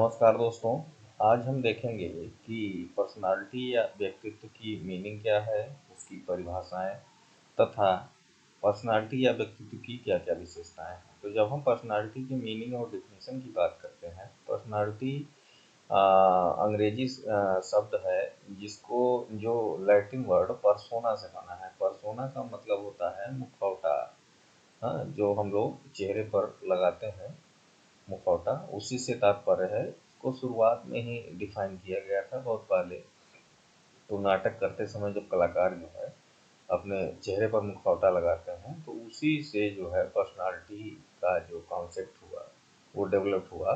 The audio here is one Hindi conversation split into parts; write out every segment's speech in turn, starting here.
नमस्कार दोस्तों। आज हम देखेंगे कि पर्सनालिटी या व्यक्तित्व की मीनिंग क्या है, उसकी परिभाषाएं तथा पर्सनालिटी या व्यक्तित्व की क्या-क्या विशेषताएं हैं। तो जब हम पर्सनालिटी की मीनिंग और डेफिनेशन की बात करते हैं, पर्सनालिटी अंग्रेजी शब्द है जिसको जो लैटिन वर्ड पर्सोना से बना है। पर्सोना का मतलब होता है मुखौटा, हाँ, जो हम लोग चेहरे पर लगाते हैं मुखौटा, उसी से तात्पर्य है। इसको शुरुआत में ही डिफाइन किया गया था बहुत पहले। तो नाटक करते समय जब कलाकार जो है अपने चेहरे पर मुखौटा लगाते हैं तो उसी से जो है पर्सनालिटी का जो कॉन्सेप्ट हुआ वो डेवलप हुआ।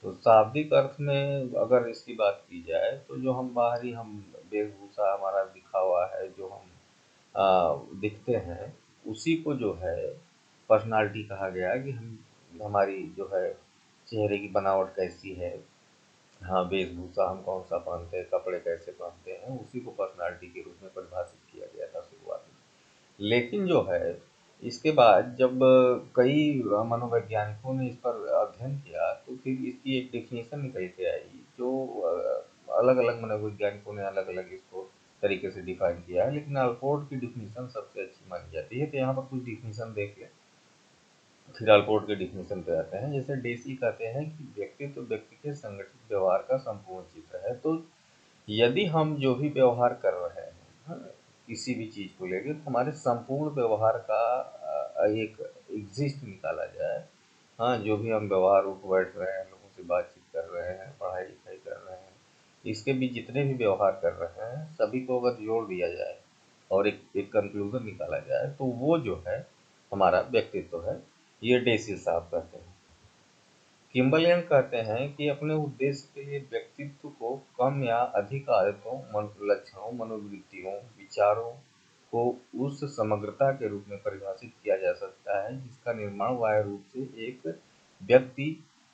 तो शाब्दिक अर्थ में अगर इसकी बात की जाए तो जो हम बाहरी हम वेशभूषा हमारा दिखा हुआ है, जो हम दिखते हैं, उसी को जो है पर्सनालिटी कहा गया कि हम हमारी जो है चेहरे की बनावट कैसी है, हाँ, वेशभूषा हम कौन-सा पहनते हैं, कपड़े कैसे पहनते हैं, उसी को पर्सनैलिटी के रूप में परिभाषित किया गया था शुरुआत में। लेकिन जो है, इसके बाद जब कई मनोवैज्ञानिकों ने इस पर अध्ययन किया, तो फिर इसकी एक डेफिनेशन निकल के आई, जो अलग-अलग मनोवैज्ञानिकों ने अलग-अलग इसको तरीके से डिफाइन किया है, लेकिन अल्पोर्ट की डेफिनेशन सबसे अच्छी मानी जाती है। तो यहाँ पर कुछ डेफिनेशन देख लें, फिर अल्पोर्ट के डेफिनेशन पे आते हैं। जैसे डेसी कहते हैं कि व्यक्तित्व व्यक्ति के संगठित व्यवहार का संपूर्ण चित्र है। तो यदि हम जो भी व्यवहार कर रहे हैं, हाँ, किसी भी चीज़ को लेके, तो हमारे संपूर्ण व्यवहार का एक एग्जिस्ट निकाला जाए। हाँ, जो भी हम व्यवहार उठ बैठ रहे हैं, लोगों से बातचीत कर रहे हैं, पढ़ाई लिखाई कर रहे हैं, इसके भी जितने भी व्यवहार कर रहे हैं, सभी को अगर जोड़ दिया जाए और एक कंक्लूजन निकाला जाए, तो वो जो है हमारा व्यक्तित्व है। ये डेसी साहब कहते हैं। किम्बलियन कहते हैं कि अपने उद्देश्य के लिए व्यक्तित्व को कम या अधिक आदतों, लक्षणों, मनोवृत्तियों, विचारों को उस समग्रता के रूप में परिभाषित किया जा सकता है जिसका निर्माण बाह्य रूप से एक व्यक्ति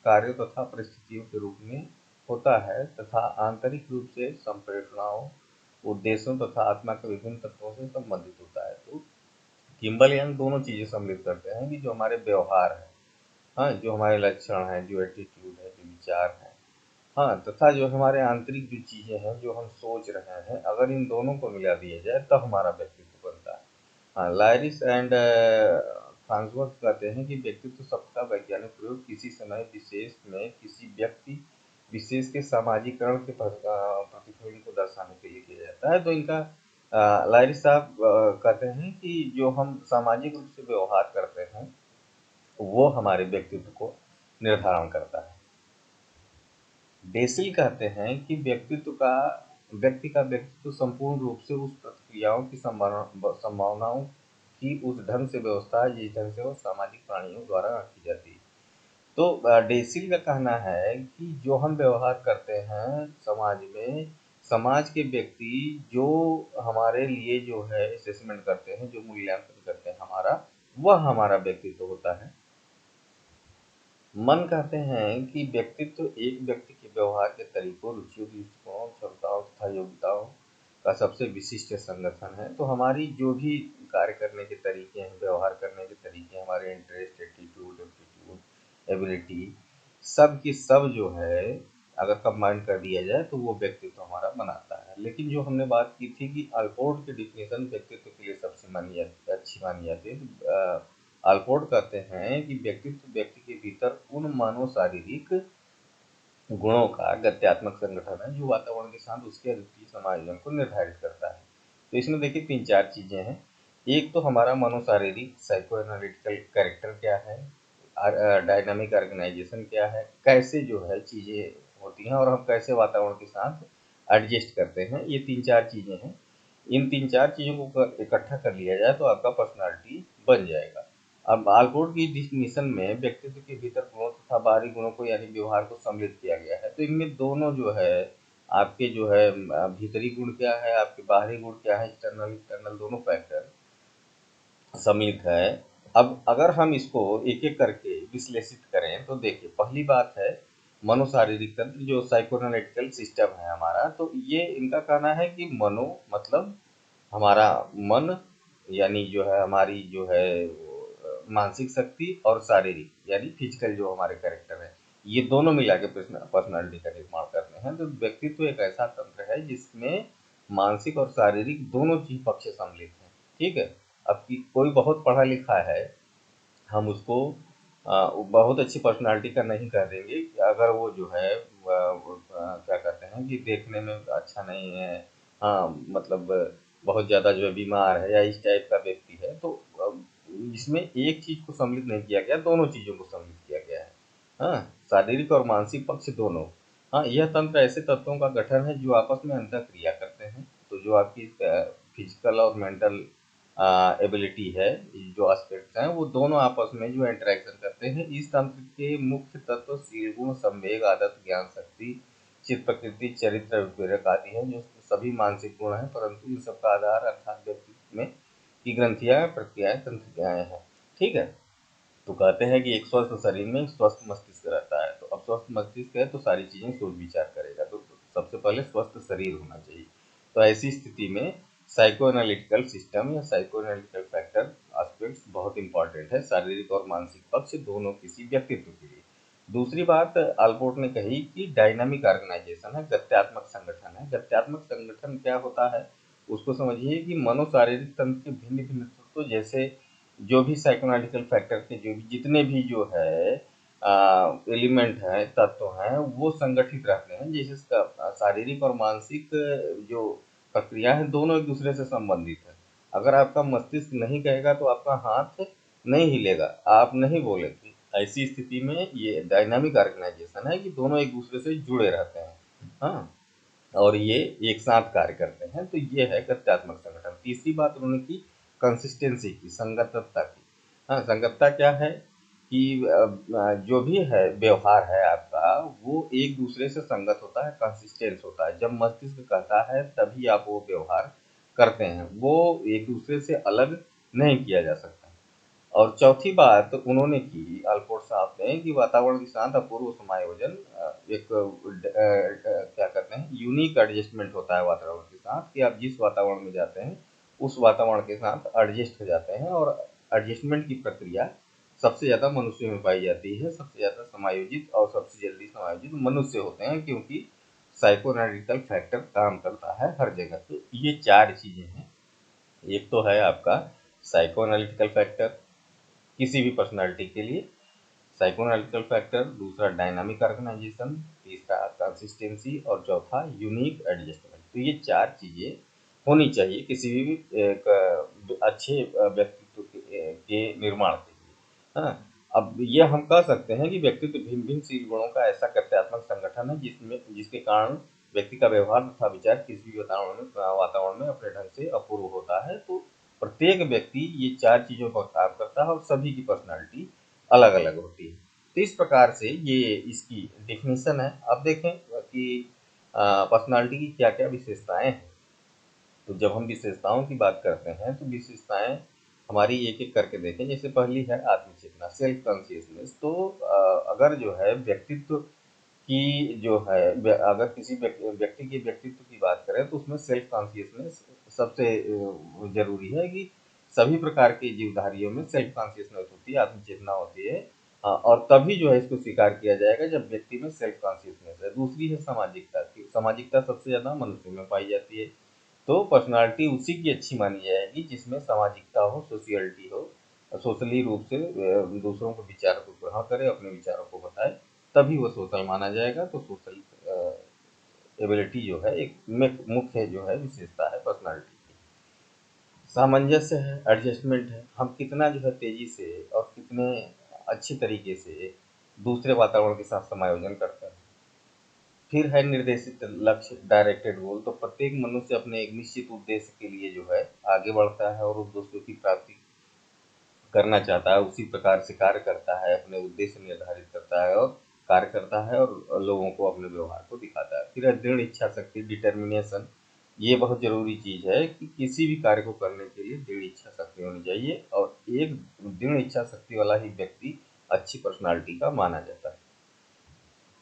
कार्यों तथा परिस्थितियों के रूप में होता है तथा आंतरिक रूप से संप्रेषणाओं, उद्देश्यों तथा आत्मा के विभिन्न तत्वों से संबंधित होता है। तो किम्बल यंग दोनों चीज़ें सम्मिलित करते हैं कि जो हमारे व्यवहार हैं, हाँ, जो हमारे लक्षण हैं, जो एटीट्यूड है, जो विचार हैं, हाँ, तथा जो हमारे आंतरिक जो चीज़ें हैं, जो हम सोच रहे हैं, अगर इन दोनों को मिला दिया जाए तब हमारा व्यक्तित्व बनता है। हाँ, लाइरिस एंड फार्न्सवर्थ कहते हैं कि व्यक्तित्व शब्द का वैज्ञानिक प्रयोग किसी समय विशेष में किसी व्यक्ति विशेष के सामाजिकरण के प्रतिफलन को दर्शाने के लिए किया जाता है। तो इनका लाइरिस साहब कहते हैं कि जो हम सामाजिक रूप से व्यवहार करते हैं वो हमारे व्यक्तित्व को निर्धारण करता है। डेसिल कहते हैं कि व्यक्ति का व्यक्तित्व संपूर्ण रूप से उस प्रतिक्रियाओं की संभावनाओं की उस ढंग से व्यवस्था है जिस ढंग से वो सामाजिक प्राणियों द्वारा आंकी जाती है। तो डेसिल का कहना है कि जो हम व्यवहार करते हैं समाज में, समाज के व्यक्ति जो हमारे लिए जो है असेसमेंट करते हैं, जो मूल्यांकन करते हैं हमारा, वह हमारा व्यक्तित्व होता है। मन कहते हैं कि व्यक्तित्व एक व्यक्ति के व्यवहार के तरीकों, रुचियों, दृष्टिकोणों, क्षमताओं तथा योग्यताओं का सबसे विशिष्ट संगठन है। तो हमारी जो भी कार्य करने के तरीके हैं, व्यवहार करने के तरीके, हमारे इंटरेस्ट, एटीट्यूड, एप्टीट्यूड, एबिलिटी, सब की सब जो है अगर कंबाइन कर दिया जाए तो वो व्यक्तित्व हमारा बनाता है। लेकिन जो हमने बात की थी कि अल्पोर्ट की डिफिनेशन व्यक्तित्व के लिए सबसे अच्छी मानी जाती है। अल्पोर्ट कहते हैं कि व्यक्तित्व व्यक्ति के भीतर उन मानव शारीरिक गुणों का गत्यात्मक संगठन है जो वातावरण के साथ उसके अद्वितीय समायोजन को निर्धारित करता है। तो इसमें देखिए 3-4 चीज़ें हैं। एक तो हमारा मनोशारीरिक साइको एनालिटिकल कैरेक्टर क्या है, डायनामिक ऑर्गेनाइजेशन क्या है, कैसे जो है चीज़ें होती हैं और हम कैसे वातावरण के साथ एडजस्ट करते हैं, ये 3-4 चीज़ें हैं। इन 3-4 चीज़ों को इकट्ठा कर लिया जाए तो आपका पर्सनालिटी बन जाएगा। अब आलपोर्ट की डिफिनीशन में व्यक्तित्व के भीतर गुणों तथा बाहरी गुणों को यानी व्यवहार को सम्मिलित किया गया है। तो इनमें दोनों जो है आपके जो है भीतरी गुण क्या है, आपके बाहरी गुण क्या है, एक्सटर्नल इंटरनल दोनों फैक्टर सम्मिलित है। अब अगर हम इसको एक एक करके विश्लेषित करें तो देखिए, पहली बात है मनोशारीरिक तंत्र, जो साइकोएनालिटिकल सिस्टम है हमारा। तो ये इनका कहना है कि मनो मतलब हमारा मन, यानी जो है हमारी जो है मानसिक शक्ति, और शारीरिक यानी फिजिकल जो हमारे कैरेक्टर है, ये दोनों मिला के पर्सनालिटी का निर्माण करते हैं। तो व्यक्तित्व एक ऐसा तंत्र है जिसमें मानसिक और शारीरिक दोनों चीज पक्ष सम्मिलित हैं। ठीक है। अब कोई बहुत पढ़ा लिखा है, हम उसको बहुत अच्छी पर्सनालिटी का नहीं कह देंगे कि अगर वो जो है क्या कहते हैं कि देखने में अच्छा नहीं है, हाँ मतलब बहुत ज़्यादा जो है बीमार है या इस टाइप का व्यक्ति है, तो इसमें एक चीज़ को सम्मिलित नहीं किया गया, दोनों चीज़ों को सम्मिलित किया गया है। हाँ, शारीरिक और मानसिक पक्ष दोनों। हाँ, यह तंत्र ऐसे तत्वों का गठन है जो आपस में अंतःक्रिया करते हैं। तो जो आपकी फिजिकल और मेंटल एबिलिटी है, जो एस्पेक्ट्स हैं, वो दोनों आपस में जो इंटरेक्शन करते हैं। इस तंत्र के मुख्य तत्व शील गुण, संवेग, आदत, ज्ञान शक्ति, चित्त प्रकृति, चरित्र, विवेक आदि हैं, जो सभी मानसिक गुण हैं, परंतु इन सबका आधार अर्थात व्यक्तित्व में की ग्रंथियां, प्रक्रियाएं, तंत्रिकाएं हैं। ठीक है। तो कहते हैं कि एक स्वस्थ शरीर में स्वस्थ मस्तिष्क रहता है। तो अब स्वस्थ मस्तिष्क है तो सारी चीजें सोच विचार करेगा। तो सबसे पहले स्वस्थ शरीर होना चाहिए। तो ऐसी स्थिति में साइको एनालिटिकल सिस्टम या साइको एनालिटिकल फैक्टर एस्पेक्ट्स बहुत इंपॉर्टेंट है, शारीरिक और मानसिक पक्ष दोनों किसी व्यक्तित्व के लिए। दूसरी बात अल्पोर्ट ने कही कि डायनामिक ऑर्गेनाइजेशन है, गत्यात्मक संगठन है। गत्यात्मक संगठन क्या होता है, उसको समझिए कि मनोशारीरिक तंत्र के भिन्न भिन्न तत्व, जैसे जो भी साइकोलॉजिकल फैक्टर के जो भी जितने भी जो है एलिमेंट हैं, तत्व हैं, वो संगठित रहते हैं। जैसे शारीरिक और मानसिक जो प्रक्रिया है, दोनों एक दूसरे से संबंधित है। अगर आपका मस्तिष्क नहीं कहेगा तो आपका हाथ नहीं हिलेगा, आप नहीं बोलेंगे। ऐसी स्थिति में ये डायनामिक ऑर्गेनाइजेशन है कि दोनों एक दूसरे से जुड़े रहते हैं। हाँ, और ये एक साथ कार्य करते हैं। तो ये है गत्यात्मक संगठन। तीसरी बात उन्होंने की कंसिस्टेंसी की, संगतता की। हाँ, संगतता क्या है कि जो भी है व्यवहार है आपका, वो एक दूसरे से संगत होता है, कंसिस्टेंस होता है। जब मस्तिष्क कहता है तभी आप वो व्यवहार करते हैं, वो एक दूसरे से अलग नहीं किया जा सकता। और चौथी बात उन्होंने की अल्पोर्ट साहब ने कि वातावरण के साथ अपूर्व समायोजन, एक क्या कहते हैं यूनिक एडजस्टमेंट होता है वातावरण के साथ, कि आप जिस वातावरण में जाते हैं उस वातावरण के साथ एडजस्ट हो जाते हैं। और एडजस्टमेंट की प्रक्रिया सबसे ज़्यादा मनुष्य में पाई जाती है। सबसे ज़्यादा समायोजित और सबसे जल्दी समायोजित मनुष्य होते हैं, क्योंकि साइकोनालिटिकल फैक्टर काम करता है हर जगह। तो ये चार चीज़ें हैं। एक तो है आपका साइको एनालिटिकल फैक्टर किसी भी पर्सनालिटी के लिए, साइकोएनालिटिकल फैक्टर, दूसरा डायनामिक ऑर्गेनाइजेशन, तीसरा कंसिस्टेंसी और चौथा यूनिक एडजस्टमेंट। तो ये चार चीज़ें होनी चाहिए किसी भी एक अच्छे व्यक्तित्व के निर्माण के लिए। हाँ, अब ये हम कह सकते हैं कि व्यक्तित्व भिन्न भिन्न शील गुणों का ऐसा गत्यात्मक संगठन है जिसमें जिसके कारण व्यक्ति का व्यवहार तथा विचार किसी भी वातावरण में अपने ढंग से अपूर्व होता है। तो प्रत्येक व्यक्ति ये चार चीज़ों पर काम करता है और सभी की पर्सनालिटी अलग अलग होती है। तो इस प्रकार से ये इसकी डिफिनीशन है। अब देखें कि पर्सनालिटी की क्या क्या विशेषताएं हैं। तो जब हम विशेषताओं की बात करते हैं तो विशेषताएं हमारी एक एक करके देखें। जैसे पहली है आत्मचेतना, सेल्फ कॉन्शियसनेस। तो अगर जो है व्यक्तित्व की जो है अगर किसी व्यक्ति के व्यक्तित्व की बात करें तो उसमें सेल्फ कॉन्शियसनेस सबसे जरूरी है, कि सभी प्रकार के जीवधारियों में सेल्फ कॉन्शियसनेस होती है, आत्मचेतना होती है। और तभी जो है इसको स्वीकार किया जाएगा जब व्यक्ति में सेल्फ कॉन्शियसनेस है। दूसरी है सामाजिकता की, सामाजिकता सबसे ज्यादा मनुष्य में पाई जाती है। तो पर्सनालिटी उसी की अच्छी मानी जाएगी जिसमें सामाजिकता हो, सोशियलिटी हो, सोशली रूप से दूसरों के विचारों को ग्रहण करे, अपने विचारों को बताए, तभी वो सोशल माना जाएगा। तो सोशल एबिलिटी जो है एक मुख्य जो है विशेषता है पर्सनालिटी की। सामंजस्य है, एडजस्टमेंट है, हम कितना जो है तेजी से और कितने अच्छी तरीके से दूसरे वातावरण के साथ समायोजन करते हैं। फिर है निर्देशित लक्ष्य, डायरेक्टेड गोल। तो प्रत्येक मनुष्य अपने एक निश्चित उद्देश्य के लिए जो है आगे बढ़ता है और उस उद्देश्य की प्राप्ति करना चाहता है, उसी प्रकार से कार्य करता है, अपने उद्देश्य निर्धारित करता है और कार्य करता है और लोगों को अपने व्यवहार को दिखाता है। फिर है दृढ़ इच्छा शक्ति, डिटर्मिनेशन। ये बहुत जरूरी चीज है कि किसी भी कार्य को करने के लिए दृढ़ इच्छा शक्ति होनी चाहिए, और एक दृढ़ इच्छा शक्ति वाला ही व्यक्ति अच्छी पर्सनालिटी का माना जाता है।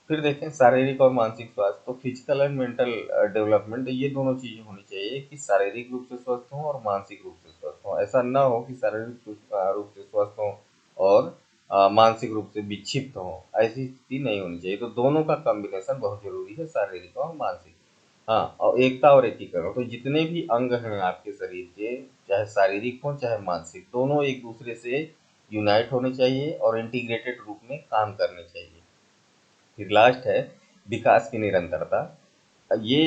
फिर देखें शारीरिक और मानसिक स्वास्थ्य। तो फिजिकल एंड मेंटल डेवलपमेंट, ये दोनों चीजें होनी चाहिए कि शारीरिक रूप से स्वस्थ हों और मानसिक रूप से स्वस्थ हों। ऐसा ना हो कि शारीरिक रूप से स्वस्थ हों और मानसिक रूप से विक्षिप्त हों, ऐसी स्थिति नहीं होनी चाहिए। तो दोनों का कॉम्बिनेशन बहुत ज़रूरी है, शारीरिक और मानसिक। हाँ, और एकता और एकीकरण, तो जितने भी अंग हैं आपके शरीर के, चाहे शारीरिक हों चाहे मानसिक, दोनों एक दूसरे से यूनाइट होने चाहिए और इंटीग्रेटेड रूप में काम करने चाहिए। फिर लास्ट है विकास की निरंतरता। ये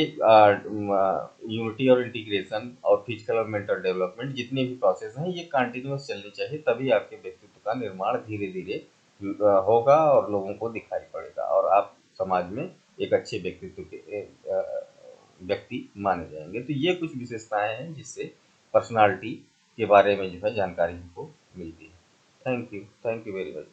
यूनिटी और इंटीग्रेशन और फिजिकल और मेंटल डेवलपमेंट जितनी भी प्रोसेस हैं, ये कंटिन्यूअस चलनी चाहिए, तभी आपके व्यक्तित्व का निर्माण धीरे धीरे होगा और लोगों को दिखाई पड़ेगा और आप समाज में एक अच्छे व्यक्तित्व के व्यक्ति माने जाएंगे। तो ये कुछ विशेषताएं हैं जिससे पर्सनालिटी के बारे में जो है जानकारी हमको मिलती है। Thank you very much.